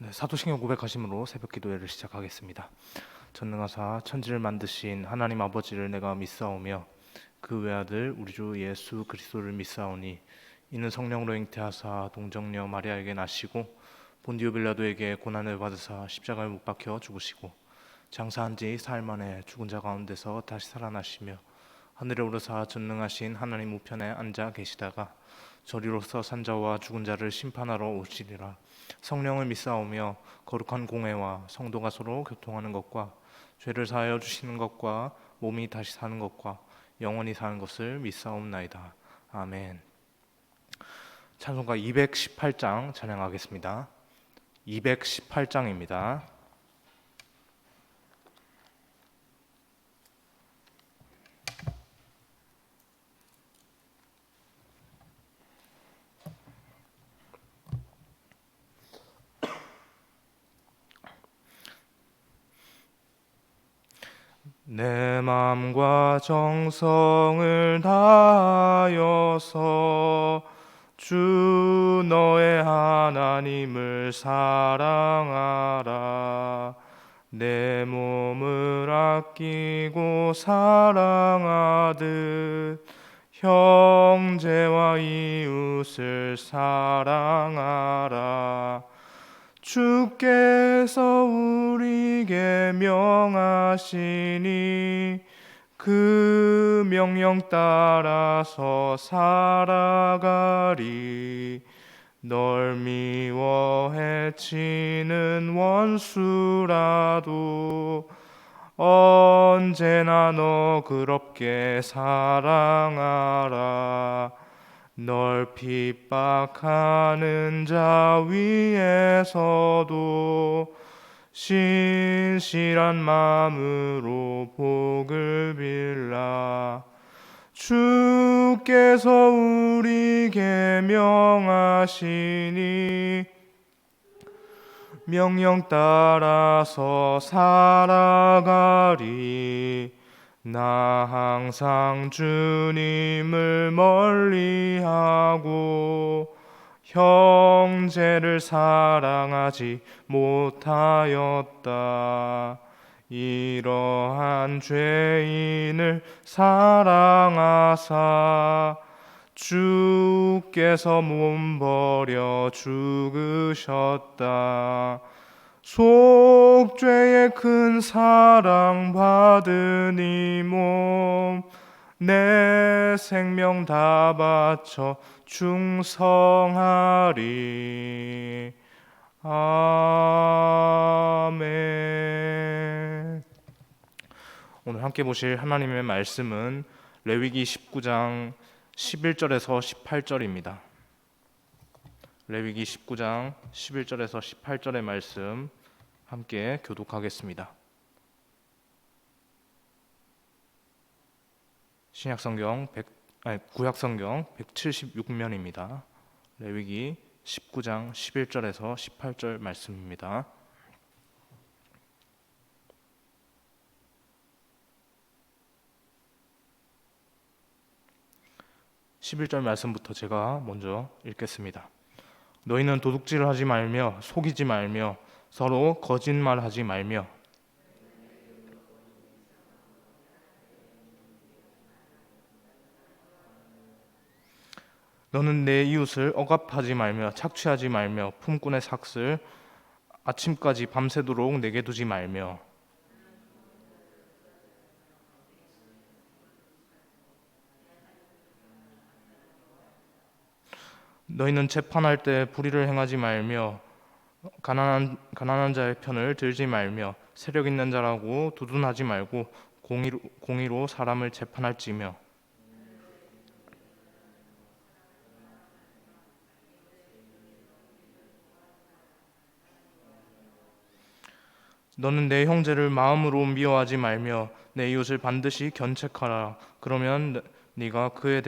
네, 사도신경 고백하심으로 새벽 기도회를 시작하겠습니다. 전능하사 천지를 만드신 하나님 아버지를 내가 믿사오며 그 외아들 우리 주 예수 그리스도를 믿사오니 이는 성령으로 잉태하사 동정녀 마리아에게 나시고 본디오 빌라도에게 고난을 받으사 십자가에 못 박혀 죽으시고 장사한 지 사흘 만에 죽은 자 가운데서 다시 살아나시며 하늘에 오르사 전능하신 하나님 우편에 앉아 계시다가 저리로서 산자와 죽은 자를 심판하러 오시리라. 성령을 믿사오며 거룩한 공회와 성도가 서로 교통하는 것과 죄를 사하여 주시는 것과 몸이 다시 사는 것과 영원히 사는 것을 믿사옵나이다. 아멘. 찬송가 218장 찬양하겠습니다. 218장입니다. 내 맘과 정성을 다하여서 주 너의 하나님을 사랑하라. 내 몸을 아끼고 사랑하듯 형제와 이웃을 사랑하라. 주께서 우리에게 명하시니 그 명령 따라서 살아가리. 널 미워 해치는 원수라도 언제나 너 그롭게 사랑하라. 널 핍박하는 자 위에서도 신실한 마음으로 복을 빌라. 주께서 우리에게 명하시니 명령 따라서 살아가리. 나 항상 주님을 멀리하고 형제를 사랑하지 못하였다. 이러한 죄인을 사랑하사 주께서 몸버려 죽으셨다. 속죄의 큰 사랑 받은 이 몸 내 생명 다 바쳐 충성하리. 아멘. 오늘 함께 보실 하나님의 말씀은 레위기 19장 11절에서 18절입니다. 레위기 19장 11절에서 18절의 말씀 함께 교독하겠습니다. 구약성경 176면입니다. 레위기 19장 11절에서 18절 말씀입니다. (11절) 말씀부터 제가 먼저 읽겠습니다. 너희는 도둑질을 하지 말며 속이지 말며 서로 거짓말하지 말며 너는 내 이웃을 억압하지 말며 착취하지 말며 품꾼의 삭슬 아침까지 밤새도록 내게 두지 말며 너희는 재판할 때 불의를 행하지 말며 가난한 자의 편을 들지 말며 세력 있는 자라고 두둔하지 말고 공의로 사람을 재판할지며 너는 내 형제를 마음으로 미워하지 말며 내 이웃을 반드시 견책하라. 그러면 네가 그에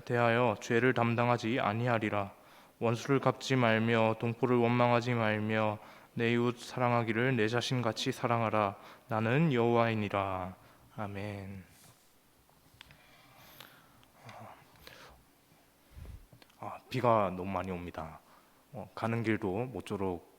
대하여 죄를 담당하지 아니하리라. 원수를 갚지 말며 동포를 원망하지 말며 내 이웃 사랑하기를 내 자신같이 사랑하라. 나는 여호와이니라. 아멘. 비가 너무 많이 옵니다. 가는 길도 모쪼록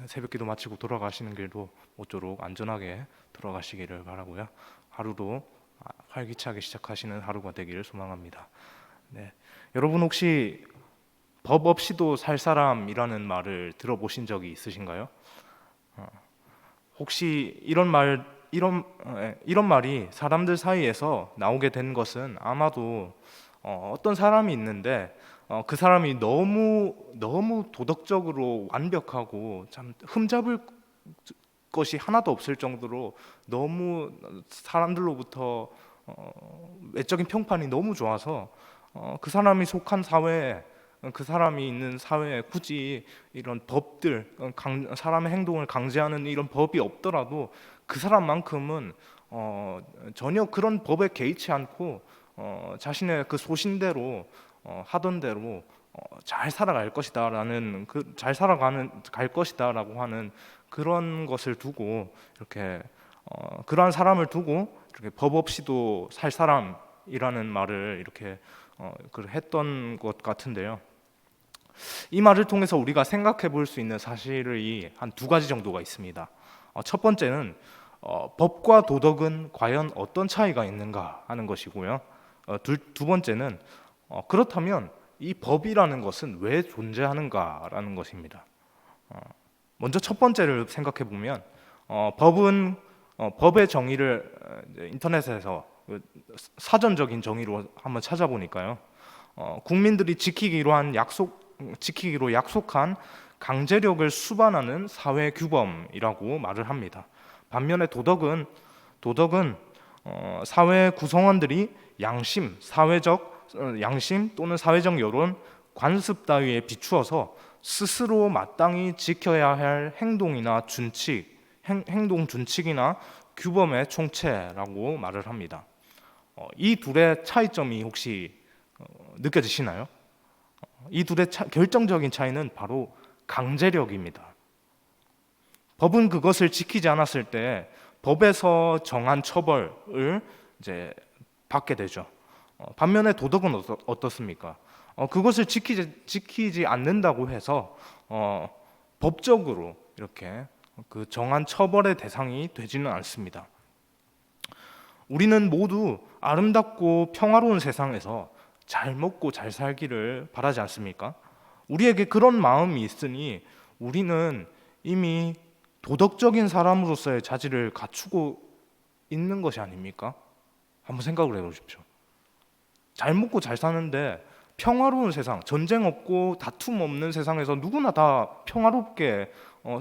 새벽기도 마치고 돌아가시는 길도 모쪼록 안전하게 돌아가시기를 바라고요. 하루도 활기차게 시작하시는 하루가 되기를 소망합니다. 네. 여러분 혹시 법 없이도 살 사람이라는 말을 들어보신 적이 있으신가요? 혹시 이런 말이 사람들 사이에서 나오게 된 것은 아마도 어떤 사람이 있는데 그 사람이 너무 도덕적으로 완벽하고 참 흠잡을 것이 하나도 없을 정도로 너무 사람들로부터 외적인 평판이 너무 좋아서 그 사람이 속한 사회에 그 사람이 있는 사회에 굳이 이런 법들, 사람의 행동을 강제하는 이런 법이 없더라도 그 사람만큼은 전혀 그런 법에 개의치 않고 자신의 그 소신대로 하던 대로 잘 살아갈 것이다라는 갈 것이다라고 하는 그런 것을 두고 이렇게 그러한 사람을 두고 이렇게 법 없이도 살 사람이라는 말을 이렇게 했던 것 같은데요. 이 말을 통해서 우리가 생각해 볼 수 있는 사실이 한 두 가지 정도가 있습니다. 첫 번째는 법과 도덕은 과연 어떤 차이가 있는가 하는 것이고요. 두 번째는 그렇다면 이 법이라는 것은 왜 존재하는가라는 것입니다. 먼저 첫 번째를 생각해 보면 법의 정의를 인터넷에서 사전적인 정의로 한번 찾아보니까요. 국민들이 지키기로 약속한 강제력을 수반하는 사회 규범이라고 말을 합니다. 반면에 도덕은 사회 구성원들이 양심 또는 사회적 여론, 관습 따위에 비추어서 스스로 마땅히 지켜야 할 행동 준칙이나 규범의 총체라고 말을 합니다. 이 둘의 차이점이 혹시 느껴지시나요? 이 둘의 결정적인 차이는 바로 강제력입니다. 법은 그것을 지키지 않았을 때 법에서 정한 처벌을 이제 받게 되죠. 반면에 도덕은 어떻습니까? 그것을 지키지 않는다고 해서 법적으로 이렇게 그 정한 처벌의 대상이 되지는 않습니다. 우리는 모두 아름답고 평화로운 세상에서 잘 먹고 잘 살기를 바라지 않습니까? 우리에게 그런 마음이 있으니 우리는 이미 도덕적인 사람으로서의 자질을 갖추고 있는 것이 아닙니까? 한번 생각을 해보십시오. 잘 먹고 잘 사는데 평화로운 세상, 전쟁 없고 다툼 없는 세상에서 누구나 다 평화롭게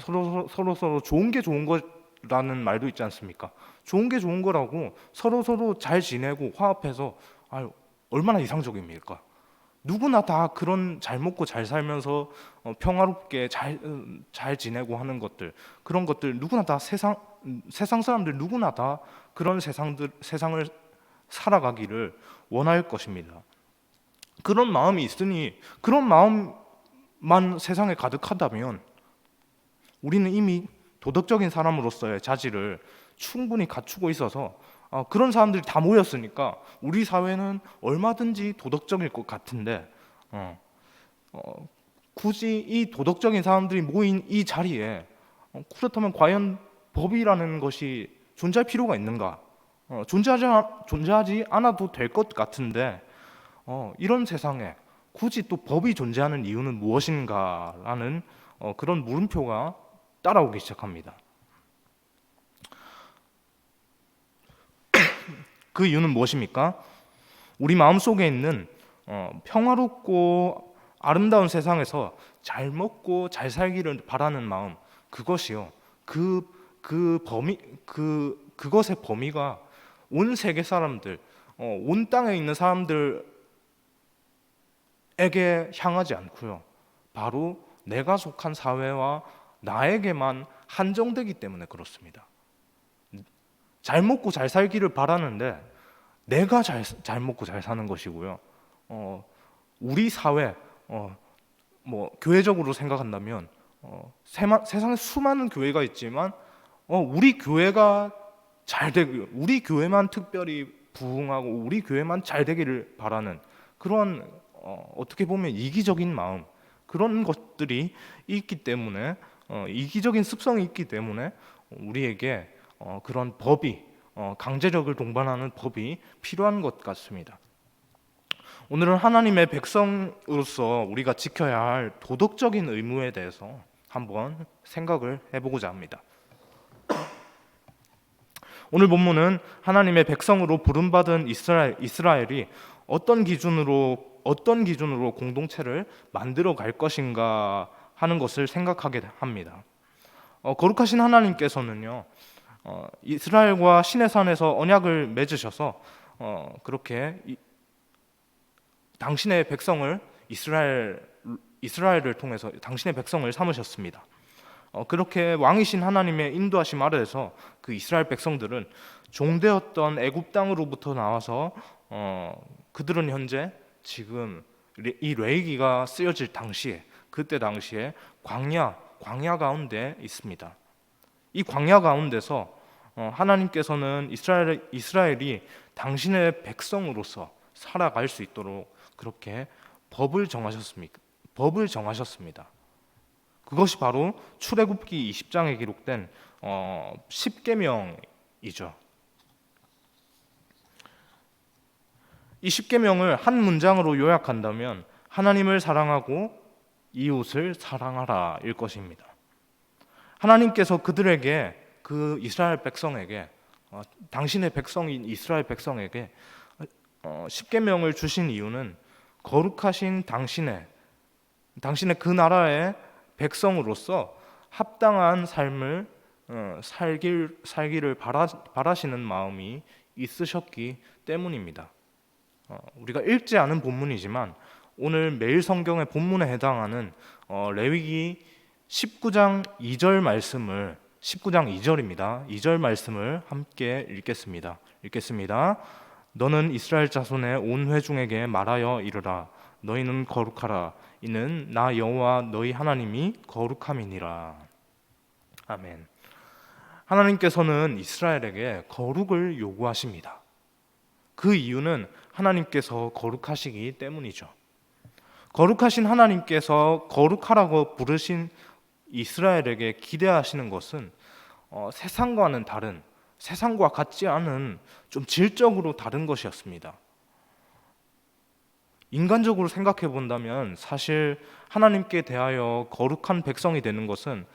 서로 좋은 게 좋은 거라는 말도 있지 않습니까? 좋은 게 좋은 거라고 서로 잘 지내고 화합해서 얼마나 이상적입니까? 누구나 다 그런 잘 먹고 잘 살면서 평화롭게 잘 지내고 하는 것들, 그런 것들 누구나 다 세상 사람들 누구나 다 그런 세상을 살아가기를 원할 것입니다. 그런 마음이 있으니 그런 마음만 세상에 가득하다면 우리는 이미 도덕적인 사람으로서의 자질을 충분히 갖추고 있어서 그런 사람들이 다 모였으니까 우리 사회는 얼마든지 도덕적일 것 같은데 굳이 이 도덕적인 사람들이 모인 이 자리에 그렇다면 과연 법이라는 것이 존재할 필요가 있는가? 존재하지 않아도 될 것 같은데 이런 세상에 굳이 또 법이 존재하는 이유는 무엇인가라는 그런 물음표가 따라오기 시작합니다. 그 이유는 무엇입니까? 우리 마음속에 있는 평화롭고 아름다운 세상에서 잘 먹고 잘 살기를 바라는 마음, 그것이요. 그것의 범위가 온 세계 사람들, 온 땅에 있는 사람들에게 향하지 않고요. 바로 내가 속한 사회와 나에게만 한정되기 때문에 그렇습니다. 잘 먹고 잘 살기를 바라는데 내가 잘 먹고 잘 사는 것이고요. 우리 사회, 교회적으로 생각한다면 세상에 수많은 교회가 있지만 우리 교회가 잘 되고 우리 교회만 특별히 부흥하고 우리 교회만 잘 되기를 바라는 그런 어떻게 보면 이기적인 마음, 그런 것들이 있기 때문에 이기적인 습성이 있기 때문에 우리에게 그런 법이 강제력을 동반하는 법이 필요한 것 같습니다. 오늘은 하나님의 백성으로서 우리가 지켜야 할 도덕적인 의무에 대해서 한번 생각을 해보고자 합니다. 오늘 본문은 하나님의 백성으로 부름받은 이스라엘이 어떤 기준으로 공동체를 만들어 갈 것인가 하는 것을 생각하게 합니다. 거룩하신 하나님께서는요, 이스라엘과 시내산에서 언약을 맺으셔서 그렇게 당신의 백성을 이스라엘을 통해서 당신의 백성을 삼으셨습니다. 그렇게 왕이신 하나님의 인도하심 아래에서 그 이스라엘 백성들은 종되었던 애굽 땅으로부터 나와서 그들은 현재 지금 이 레위기가 쓰여질 당시에 그때 당시에 광야 가운데 있습니다. 이 광야 가운데서 하나님께서는 이스라엘이 당신의 백성으로서 살아갈 수 있도록 그렇게 법을 정하셨습니다. 그것이 바로 출애굽기 20장에 기록된 10계명이죠. 이 10계명을 한 문장으로 요약한다면 하나님을 사랑하고 이웃을 사랑하라일 것입니다. 하나님께서 그들에게 그 이스라엘 백성에게 당신의 백성인 이스라엘 백성에게 10계명을 주신 이유는 거룩하신 당신의 그 나라의 백성으로서 합당한 삶을 살기를 바라시는 마음이 있으셨기 때문입니다. 우리가 읽지 않은 본문이지만 오늘 매일 성경의 본문에 해당하는 레위기 19장 2절 말씀을 19장 2절입니다. 2절 말씀을 함께 읽겠습니다. 너는 이스라엘 자손의 온 회중에게 말하여 이르라. 너희는 거룩하라. 이는 나 여호와 너희 하나님이 거룩함이니라. 아멘. 하나님께서는 이스라엘에게 거룩을 요구하십니다. 그 이유는 하나님께서 거룩하시기 때문이죠. 거룩하신 하나님께서 거룩하라고 부르신 이스라엘에게 기대하시는 것은 세상과는 다른, 세상과 같지 않은 좀 질적으로 다른 것이었습니다. 인간적으로 생각해 본다면 사실 하나님께 대하여 거룩한 백성이 되는 것은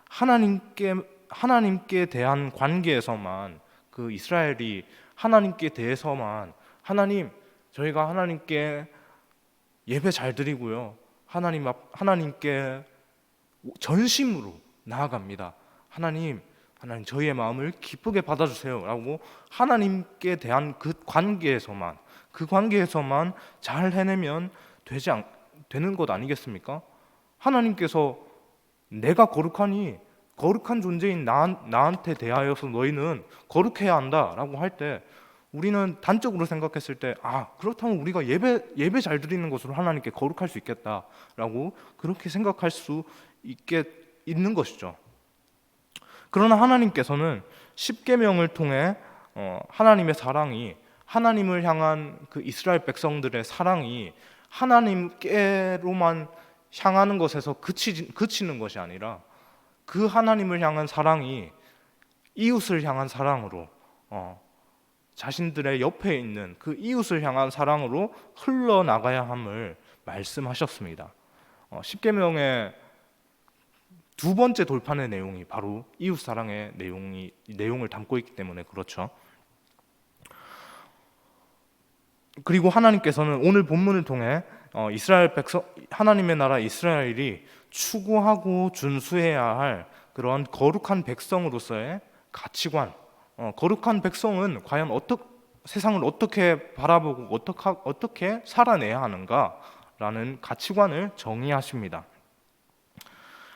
하나님께 대한 관계에서만 그 이스라엘이 하나님께 대해서만 하나님, 저희가 하나님께 예배 잘 드리고요. 하나님께 전심으로 나아갑니다. 하나님 저희의 마음을 기쁘게 받아주세요 라고 하나님께 대한 그 관계에서만 잘 해내면 되는 것 아니겠습니까? 하나님께서 내가 거룩하니 거룩한 존재인 나한테 대하여서 너희는 거룩해야 한다 라고 할 때 우리는 단적으로 생각했을 때 그렇다면 우리가 예배 잘 드리는 것으로 하나님께 거룩할 수 있겠다라고 그렇게 생각할 수 있는 것이죠. 그러나 하나님께서는 10계명을 통해 하나님의 사랑이 하나님을 향한 그 이스라엘 백성들의 사랑이 하나님께로만 향하는 것에서 그치는 것이 아니라 그 하나님을 향한 사랑이 이웃을 향한 사랑으로 자신들의 옆에 있는 그 이웃을 향한 사랑으로 흘러나가야 함을 말씀하셨습니다. 10계명의 두 번째 돌판의 내용이 바로 이웃 사랑의 내용을 담고 있기 때문에 그렇죠. 그리고 하나님께서는 오늘 본문을 통해 이스라엘 백성, 하나님의 나라 이스라엘이 추구하고 준수해야 할 그러한 거룩한 백성으로서의 가치관, 거룩한 백성은 과연 세상을 어떻게 바라보고 어떻게 살아내야 하는가라는 가치관을 정의하십니다.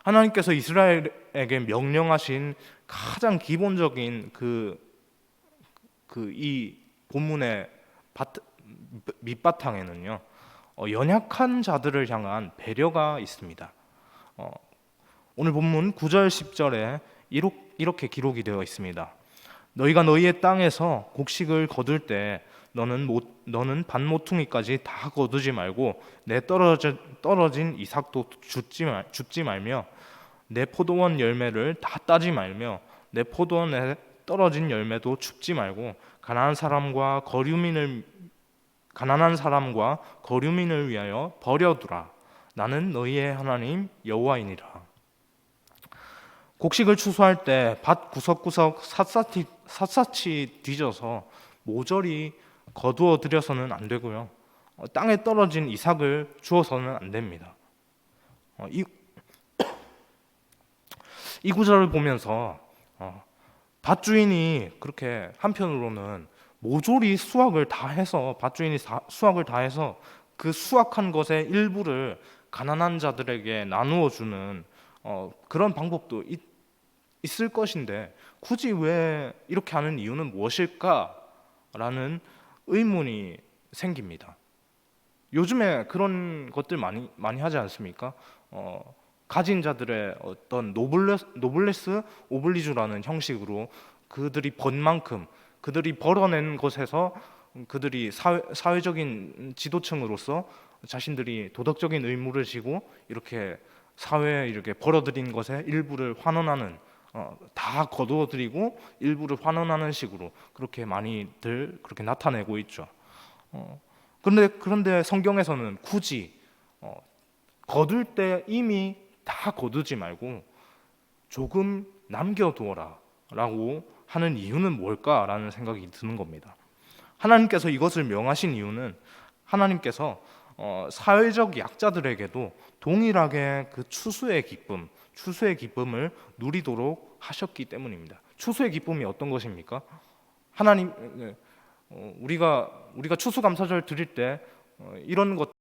하나님께서 이스라엘에게 명령하신 가장 기본적인 이 본문의 밑바탕에는요, 연약한 자들을 향한 배려가 있습니다. 오늘 본문 9절 10절에 이렇게 기록이 되어 있습니다. 너희가 너희의 땅에서 곡식을 거둘 때 너는 밭모퉁이까지 다 거두지 말고 내 떨어진 이삭도 줍지 말며 내 포도원 열매를 다 따지 말며 내 포도원에 떨어진 열매도 줍지 말고 가난한 사람과 거류민을 위하여 버려두라. 나는 너희의 하나님 여호와이니라. 곡식을 추수할 때 밭 구석구석 샅샅이 뒤져서 모조리 거두어 들여서는 안 되고요. 땅에 떨어진 이삭을 주어서는 안 됩니다. 이 구절을 보면서 밭주인이 그렇게 한편으로는 모조리 수확을 다 해서 수확을 다 해서 그 수확한 것의 일부를 가난한 자들에게 나누어 주는 그런 방법도 있을 것인데 굳이 왜 이렇게 하는 이유는 무엇일까라는 의문이 생깁니다. 요즘에 그런 것들 많이 하지 않습니까? 가진 자들의 어떤 노블레스 오블리주라는 형식으로 그들이 번 만큼 그들이 벌어낸 것에서 그들이 사회적인 지도층으로서 자신들이 도덕적인 의무를 지고 이렇게 사회에 이렇게 벌어들인 것의 일부를 환원하는 다 거두어들이고 일부를 환원하는 식으로 그렇게 많이들 그렇게 나타내고 있죠. 그런데 성경에서는 굳이 거둘 때 이미 다 거두지 말고 조금 남겨두어라 라고 하는 이유는 뭘까라는 생각이 드는 겁니다. 하나님께서 이것을 명하신 이유는 하나님께서 사회적 약자들에게도 동일하게 그 추수의 기쁨을 누리도록 하셨기 때문입니다. 추수의 기쁨이 어떤 것입니까? 우리가 추수감사절 드릴 때 이런 것